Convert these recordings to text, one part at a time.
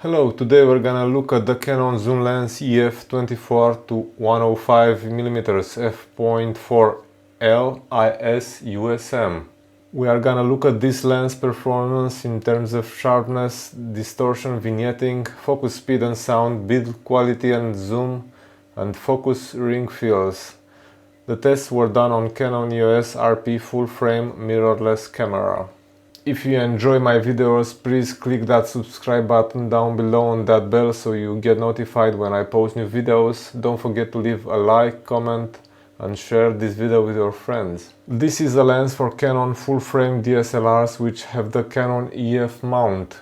Hello, today we're gonna look at the Canon zoom lens EF 24 to 105mm f.4 L IS USM. We are gonna look at this lens performance in terms of sharpness, distortion, vignetting, focus speed and sound, build quality and zoom, and focus ring fills. The tests were done on Canon EOS RP full frame mirrorless camera. If you enjoy my videos, please click that subscribe button down below and that bell so you get notified when I post new videos. Don't forget to leave a like, comment and share this video with your friends. This is a lens for Canon full frame DSLRs which have the Canon EF mount.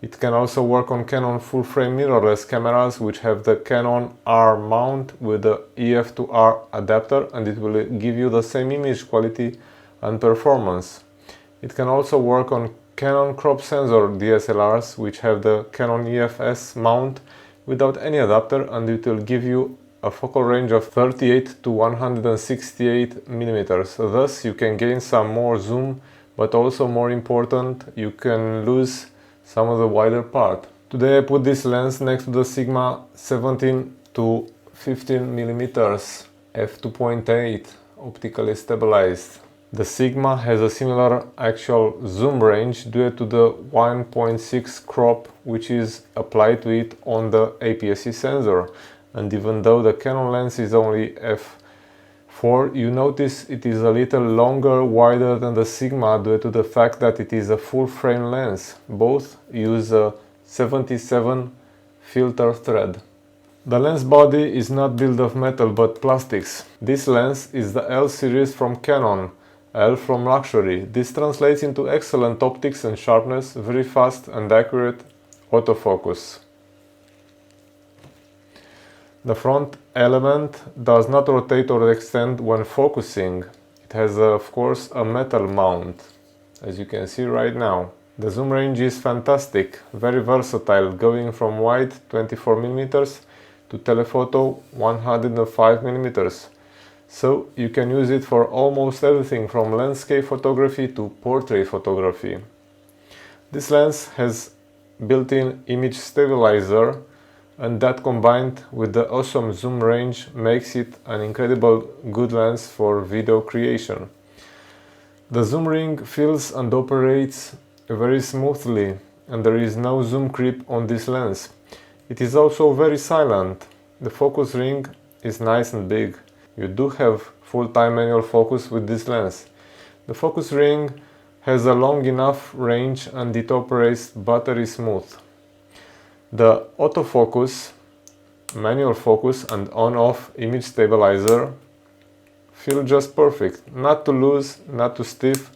It can also work on Canon full frame mirrorless cameras which have the Canon R mount with the EF to R adapter, and it will give you the same image quality and performance. It can also work on Canon crop sensor DSLRs which have the Canon EF mount without any adapter, and it will give you a focal range of 38 to 168 millimeters. Thus you can gain some more zoom, but also more important, you can lose some of the wider part. Today I put this lens next to the Sigma 17 to 15 millimeters f2.8 optically stabilized. The Sigma has a similar actual zoom range due to the 1.6 crop which is applied to it on the APS-C sensor, and even though the Canon lens is only f4, you notice it is a little longer, wider than the Sigma due to the fact that it is a full frame lens. Both use a 77 filter thread. The lens body is not built of metal but plastics. This lens is the L series from Canon, L from luxury. This translates into excellent optics and sharpness, very fast and accurate autofocus. The front element does not rotate or extend when focusing. It has of course a metal mount, as you can see right now. The zoom range is fantastic, very versatile, going from wide 24mm to telephoto 105mm. So you can use it for almost everything from landscape photography to portrait photography. This lens has built-in image stabilizer, and that combined with the awesome zoom range makes it an incredible good lens for video creation. The zoom ring feels and operates very smoothly, and there is no zoom creep on this lens. It is also very silent. The focus ring is nice and big. You do have full-time manual focus with this lens. The focus ring has a long enough range and it operates buttery smooth. The autofocus, manual focus and on-off image stabilizer feel just perfect. Not too loose, not too stiff,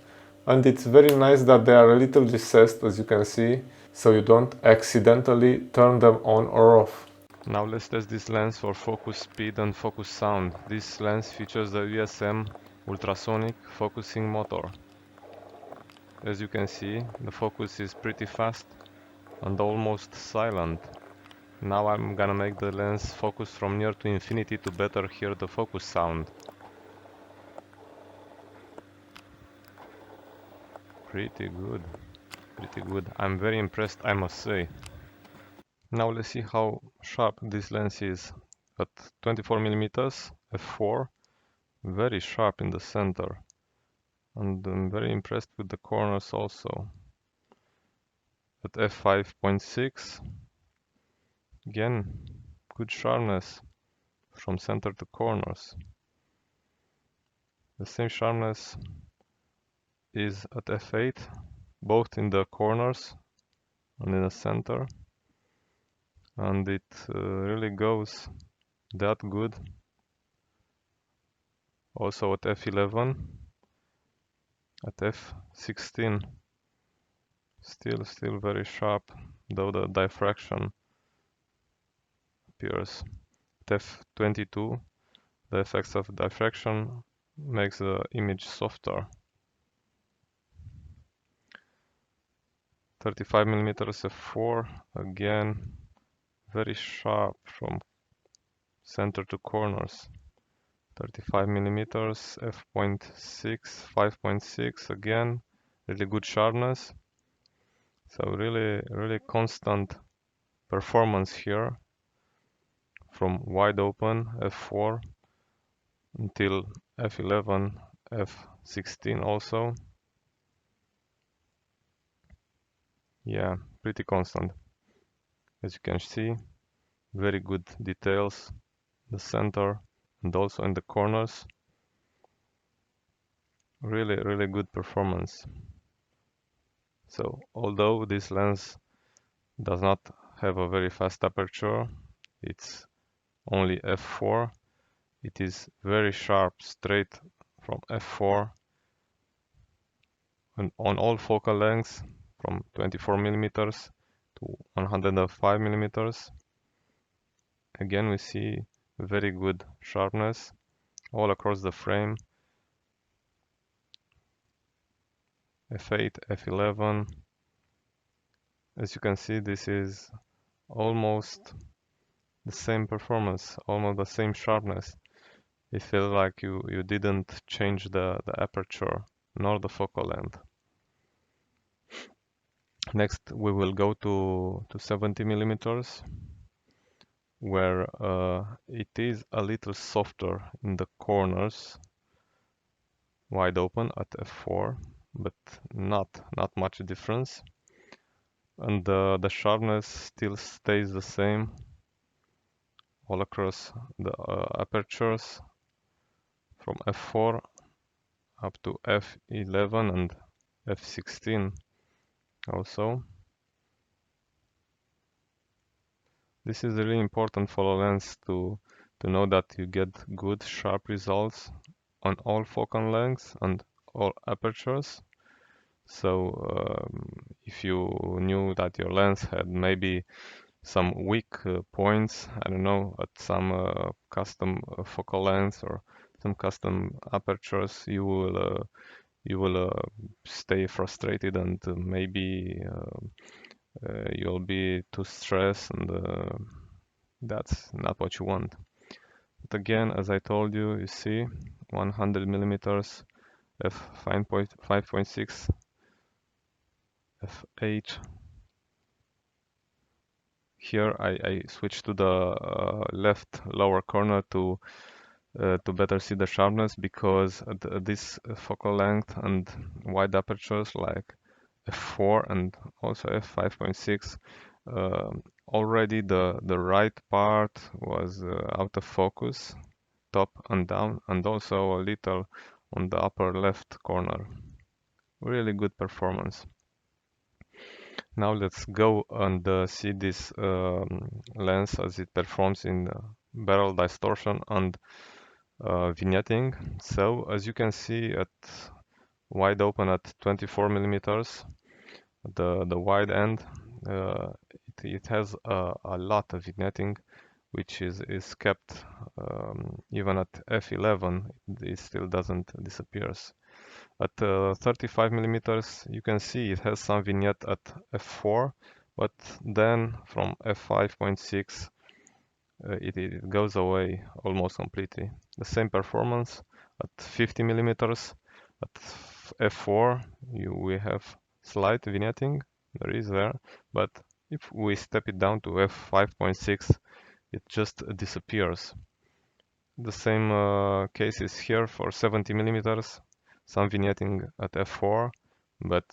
and it's very nice that they are a little recessed, as you can see, so you don't accidentally turn them on or off. Now let's test this lens for focus speed and focus sound. This lens features the USM ultrasonic focusing motor. As you can see, the focus is pretty fast and almost silent. Now I'm gonna make the lens focus from near to infinity to better hear the focus sound. Pretty good, pretty good. I'm very impressed, I must say. Now let's see how sharp this lens is. At 24mm f4, very sharp in the center, and I'm very impressed with the corners also. At f5.6, again, good sharpness from center to corners. The same sharpness is at f8, both in the corners and in the center, and it really goes that good. Also at f11, at f16, still very sharp, though the diffraction appears. At f22, the effects of diffraction makes the image softer. 35mm f4, again very sharp from center to corners. 35mm f.6, 5.6, again really good sharpness. So really constant performance here from wide open f4 until f11, f16 also. Yeah, pretty constant. As you can see, very good details, the center and also in the corners. Really good performance. So although this lens does not have a very fast aperture, it's only f4, it is very sharp straight from f4 and on all focal lengths from 24 millimeters to 105 millimeters. Again, we see very good sharpness all across the frame. f8, f11. As you can see, this is almost the same performance, almost the same sharpness. It feels like you didn't change the aperture nor the focal length. Next, we will go to 70 millimeters, where it is a little softer in the corners, wide open at f4, but not much difference. And the sharpness still stays the same all across the apertures from f4 up to f11 and f16 also. This is really important for a lens to know that you get good sharp results on all focal lengths and all apertures. So if you knew that your lens had maybe some weak points, I don't know, at some custom focal lengths or some custom apertures, you will stay frustrated and maybe you'll be too stressed, and that's not what you want. But again, as I told you, you see 100 millimeters f5.6, f8. Here I switch to the left lower corner to better see the sharpness, because this focal length and wide apertures like f4 and also f5.6, already the right part was out of focus, top and down, and also a little on the upper left corner. Really good performance. Now let's go and see this lens as it performs in barrel distortion and vignetting. So as you can see, at wide open at 24 millimeters, the wide end, it has a lot of vignetting, which is kept even at f11. It still doesn't disappears. At 35 millimeters, you can see it has some vignette at f4, but then from f5.6 it goes away almost completely. The same performance at 50 millimeters. At f4 we have slight vignetting, there, but if we step it down to f5.6, it just disappears. The same case is here for 70 millimeters. Some vignetting at f4, but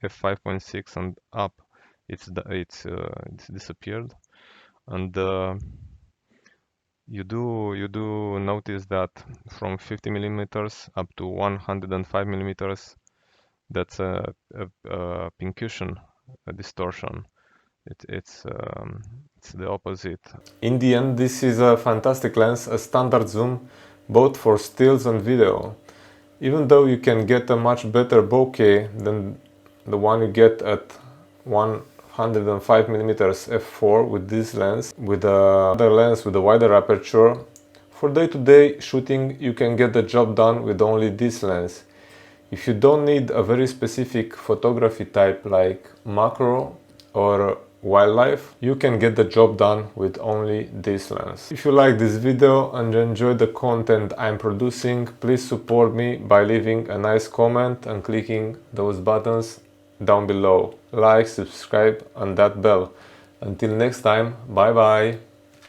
f5.6 and up, it's disappeared. And you do notice that from 50 millimeters up to 105 millimeters, that's a pincushion, a distortion. It's the opposite. In the end, this is a fantastic lens, a standard zoom, both for stills and video. Even though you can get a much better bokeh than the one you get at 105mm f4 with this lens, with another lens with a wider aperture, for day-to-day shooting you can get the job done with only this lens. If you don't need a very specific photography type like macro or wildlife, you can get the job done with only this lens. If you like this video and enjoy the content I'm producing, please support me by leaving a nice comment and clicking those buttons down below. Like, subscribe and that bell. Until next time, bye bye!